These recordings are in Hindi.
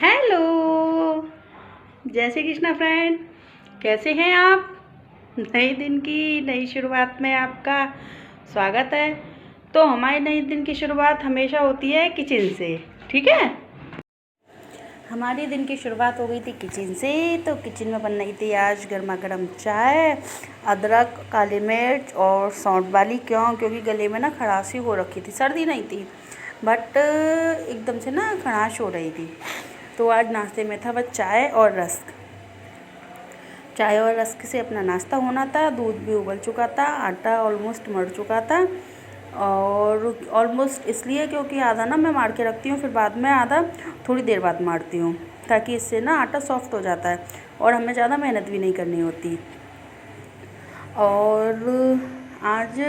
हेलो, जय श्री कृष्णा फ्रेंड। कैसे हैं आप? नए दिन की नई शुरुआत में आपका स्वागत है। तो हमारे नए दिन की शुरुआत हमेशा होती है किचन से, ठीक है। हमारे दिन की शुरुआत हो गई थी किचन से। तो किचन में बन रही थी आज गर्मा गर्म चाय, अदरक, काली मिर्च और सौंठ वाली। क्योंकि गले में ना खराशी हो रखी थी, सर्दी नहीं थी बट एकदम से ना खराश हो रही थी। तो आज नाश्ते में था बस चाय और रस्क। चाय और रस्क से अपना नाश्ता होना था। दूध भी उबल चुका था, आटा ऑलमोस्ट मर चुका था। और ऑलमोस्ट इसलिए क्योंकि आधा ना मैं मार के रखती हूँ, फिर बाद में आधा थोड़ी देर बाद मारती हूँ, ताकि इससे ना आटा सॉफ्ट हो जाता है और हमें ज़्यादा मेहनत भी नहीं करनी होती। और आज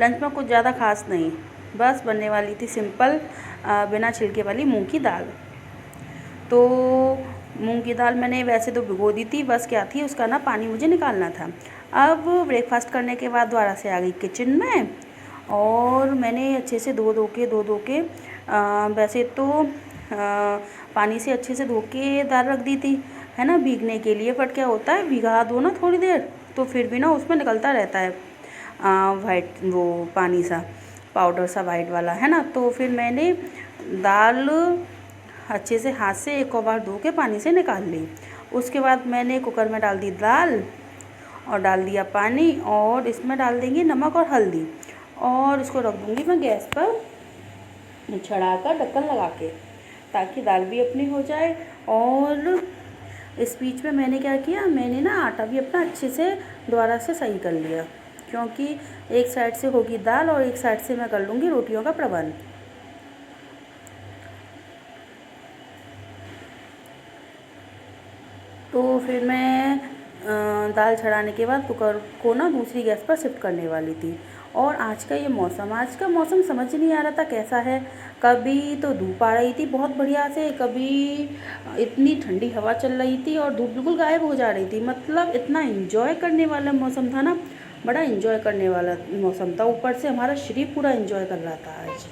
लंच में कुछ ज़्यादा खास नहीं, बस बनने वाली थी सिंपल बिना छिलके वाली मूंग की दाल। तो मूंग की दाल मैंने वैसे तो भिगो दी थी, बस क्या थी उसका ना पानी मुझे निकालना था। अब ब्रेकफास्ट करने के बाद दोबारा से आ गई किचन में और मैंने अच्छे से धो धो के वैसे तो पानी से अच्छे से धो के दाल रख दी थी, है ना, भीगने के लिए। बट क्या होता है, भिगा दो ना थोड़ी देर तो फिर भी ना उसमें निकलता रहता है वाइट वो पानी सा, पाउडर सा वाइट वाला, है ना। तो फिर मैंने दाल अच्छे से हाथ से एक और बार धो के पानी से निकाल ली। उसके बाद मैंने कुकर में डाल दी दाल और डाल दिया पानी, और इसमें डाल देंगे नमक और हल्दी, और इसको रख दूँगी मैं गैस पर चढ़ा कर ढक्कन लगा के, ताकि दाल भी अपनी हो जाए। और इस बीच में मैंने क्या किया, मैंने ना आटा भी अपना अच्छे से दोबारा से सही कर लिया, क्योंकि एक साइड से होगी दाल और एक साइड से मैं कर लूँगी रोटियों का प्रबंध। तो फिर मैं दाल चढ़ाने के बाद कुकर को ना दूसरी गैस पर शिफ्ट करने वाली थी। और आज का मौसम समझ नहीं आ रहा था कैसा है। कभी तो धूप आ रही थी बहुत बढ़िया से, कभी इतनी ठंडी हवा चल रही थी और धूप बिल्कुल गायब हो जा रही थी। मतलब इतना एंजॉय करने वाला मौसम था ना, बड़ा एंजॉय करने वाला मौसम था। ऊपर से हमारा शरीर पूरा एंजॉय कर रहा था आज,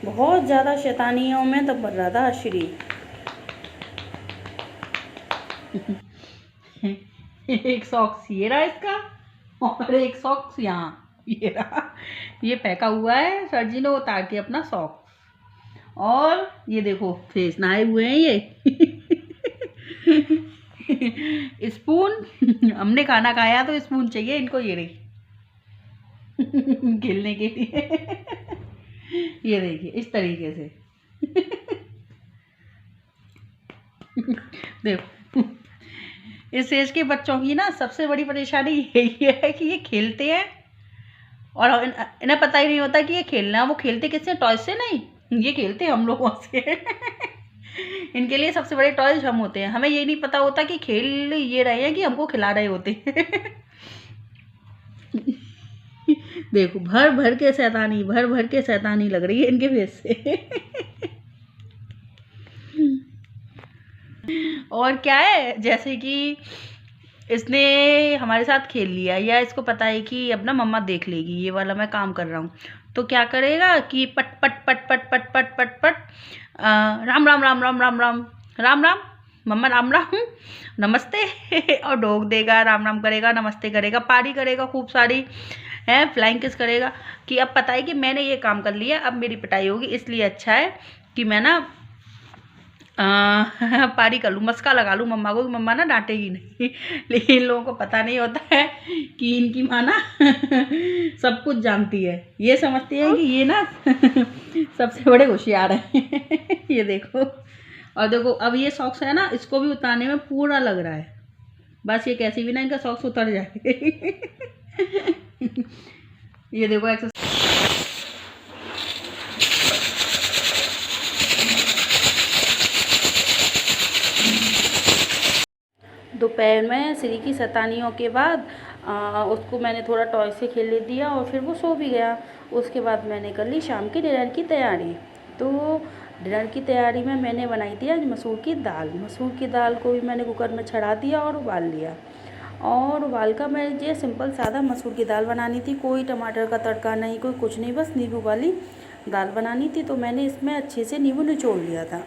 बहुत ज़्यादा शैतानियों में तब भर रहा था शरीर। एक सॉक्स ये रहा इसका, और एक सॉक्स यहाँ ये रहा, ये फेंका हुआ है सर जी ने उतार के अपना सॉक्स। और ये देखो फेस नहाए हुए हैं ये। स्पून, हमने खाना खाया तो स्पून चाहिए इनको, ये रही खेलने के लिए। ये देखिए इस तरीके से। देखो इस एज के बच्चों की ना सबसे बड़ी परेशानी यही है कि ये खेलते हैं और इन्हें पता ही नहीं होता कि ये खेलना है। वो खेलते किससे? टॉयज से नहीं, ये खेलते हम लोगों से। इनके लिए सबसे बड़े टॉयज हम होते हैं। हमें ये नहीं पता होता कि खेल ये रहे हैं कि हमको खिला रहे होते हैं। देखो भर भर के शैतानी लग रही है इनके फेस से। और क्या है, जैसे कि इसने हमारे साथ खेल लिया, या इसको पता है कि अब ना मम्मा देख लेगी ये वाला मैं काम कर रहा हूँ, तो क्या करेगा कि पट पट पट पट पट पट पट पट राम राम राम राम राम राम राम राम मम्मा राम राम नमस्ते। और डोग देगा, राम राम करेगा, नमस्ते करेगा, पारी करेगा खूब सारी, है फ्लाइंग किस करेगा। कि अब पता है कि मैंने ये काम कर लिया, अब मेरी पिटाई होगी, इसलिए अच्छा है कि मैं ना पारी कर लूँ, मस्का लगा लूँ मम्मा को, मम्मा ना डांटेगी नहीं। लेकिन इन लोगों को पता नहीं होता है कि इनकी माँ ना सब कुछ जानती है। ये समझती है कि ये ना सबसे बड़े होशियार हैं। ये देखो, और देखो अब ये सॉक्स है ना, इसको भी उतारने में पूरा लग रहा है, बस ये कैसे भी ना इनका सॉक्स उतर जाए। ये देखो एक्सरसाइज। दोपहर में श्री की शैतानियों के बाद उसको मैंने थोड़ा टॉय से खेलने दिया और फिर वो सो भी गया। उसके बाद मैंने कर ली शाम की डिनर की तैयारी। तो डिनर की तैयारी में मैंने बनाई थी आज मसूर की दाल। मसूर की दाल को भी मैंने कुकर में चढ़ा दिया और उबाल लिया। और उबाल का मैं ये सिंपल सादा मसूर की दाल बनानी थी, कोई टमाटर का तड़का नहीं, कोई कुछ नहीं, बस नींबू वाली दाल बनानी थी। तो मैंने इसमें अच्छे से नींबू निचोड़ लिया था।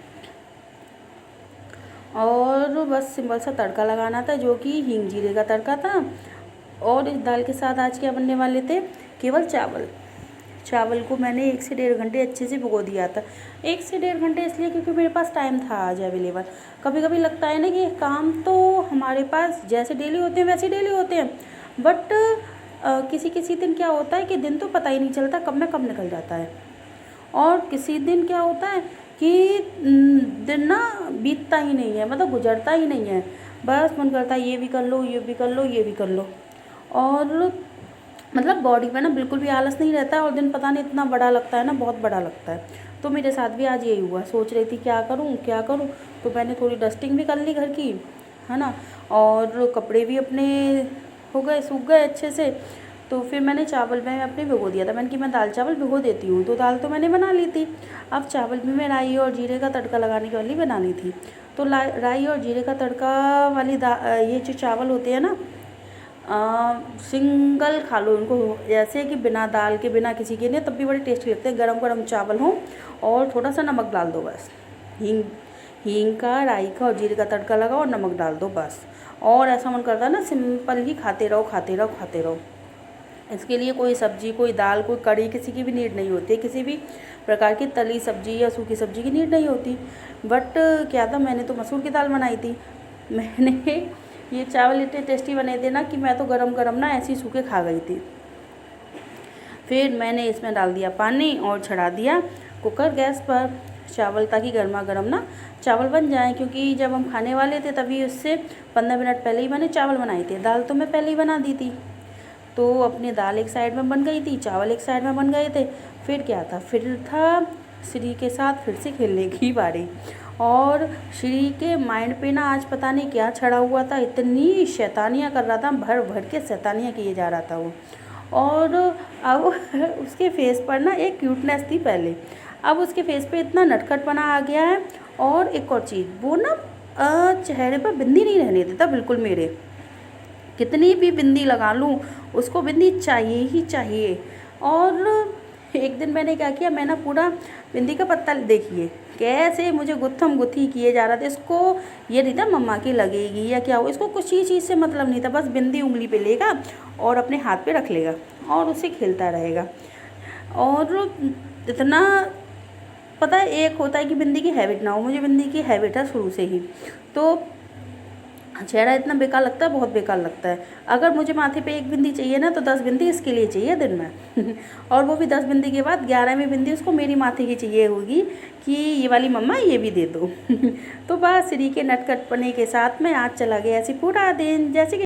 और बस सिंपल सा तड़का लगाना था, जो कि हींग जीरे का तड़का था। और इस दाल के साथ आज क्या बनने वाले थे, केवल चावल। चावल को मैंने 1 से 1.5 घंटे अच्छे से भिगो दिया था। 1 से 1.5 घंटे इसलिए क्योंकि मेरे पास टाइम था आज अवेलेबल। कभी कभी लगता है ना कि काम तो हमारे पास जैसे डेली होते हैं वैसे डेली होते हैं, बट किसी किसी दिन क्या होता है कि दिन तो पता ही नहीं चलता कब में कब निकल जाता है। और किसी दिन क्या होता है कि दिन ना बीतता ही नहीं है, मतलब गुजरता ही नहीं है। बस मन करता है ये भी कर लो, ये भी कर लो, ये भी कर लो। और मतलब बॉडी में ना बिल्कुल भी आलस नहीं रहता है, और दिन पता नहीं इतना बड़ा लगता है ना, बहुत बड़ा लगता है। तो मेरे साथ भी आज यही हुआ, सोच रही थी क्या करूं क्या करूं। तो मैंने थोड़ी डस्टिंग भी कर ली घर की, है ना, और कपड़े भी अपने हो गए, सूख गए अच्छे से। तो फिर मैंने चावल में अपने भिगो दिया था, मैंने कि मैं दाल चावल भिगो देती हूँ। तो दाल तो मैंने बना ली थी, अब चावल भी मैं राई और जीरे का तड़का लगाने के वाली बनानी थी। तो राई और जीरे का तड़का वाली ये जो चावल होते हैं ना, सिंगल खा लो इनको, जैसे कि बिना दाल के बिना किसी के नहीं, तब भी बड़े टेस्टी लगते हैं। गरम गरम चावल हों और थोड़ा सा नमक डाल दो बस, हींग हींग का, राई का और जीरे का तड़का लगाओ और नमक डाल दो बस। और ऐसा मन करता है ना सिंपल ही खाते रहो खाते रहो खाते रहो। इसके लिए कोई सब्जी, कोई दाल, कोई कड़ी, किसी की भी नीड नहीं होती है, किसी भी प्रकार की तली सब्जी या सूखी सब्जी की नीड नहीं होती। बट क्या था, मैंने तो मसूर की दाल बनाई थी। मैंने ये चावल इतने टेस्टी बने थे ना कि मैं तो गरम गरम ना ऐसे ही सूखे खा गई थी। फिर मैंने इसमें डाल दिया पानी और चढ़ा दिया कुकर गैस पर चावल, ताकि गर्मा गर्म ना चावल बन जाएं। क्योंकि जब हम खाने वाले थे तभी उससे 15 मिनट पहले ही मैंने चावल बनाए थे, दाल तो मैं पहले ही बना दी थी। तो अपनी दाल एक साइड में बन गई थी, चावल एक साइड में बन गए थे। फिर क्या था, फिर था श्री के साथ फिर से खेलने की बारी। और श्री के माइंड पे ना आज पता नहीं क्या चढ़ा हुआ था, इतनी शैतानियाँ कर रहा था, भर भर के शैतानियाँ किए जा रहा था वो। और अब उसके फेस पर ना एक क्यूटनेस थी पहले, अब उसके फेस पे इतना नटखटपना आ गया है। और एक और चीज़, वो ना चेहरे पर बिंदी नहीं रहने देता बिल्कुल मेरे, कितनी भी बिंदी लगा लूँ उसको बिंदी चाहिए ही चाहिए। और एक दिन मैंने क्या किया, मैं ना पूरा बिंदी का पत्ता, देखिए कैसे मुझे गुत्थम गुत्थी किए जा रहा था। इसको ये नहीं था मम्मा की लगेगी या क्या हो, इसको कुछ ही चीज़ से मतलब नहीं था, बस बिंदी उंगली पे लेगा और अपने हाथ पे रख लेगा और उससे खेलता रहेगा। और इतना पता है, एक होता है कि बिंदी की हैबिट ना हो, मुझे बिंदी की हैबिट है शुरू से ही। तो चेहरा इतना बेकार लगता है, बहुत बेकार लगता है। अगर मुझे माथे पे एक बिंदी चाहिए ना, तो 10 बिंदी इसके लिए चाहिए दिन में और वो भी 10 बिंदी के बाद 11वीं बिंदी उसको मेरी माथे की चाहिए होगी कि ये वाली मम्मा ये भी दे दो तो बस श्री के नटखटपने के साथ में आज चला गया ऐसे पूरा दिन, जैसे कि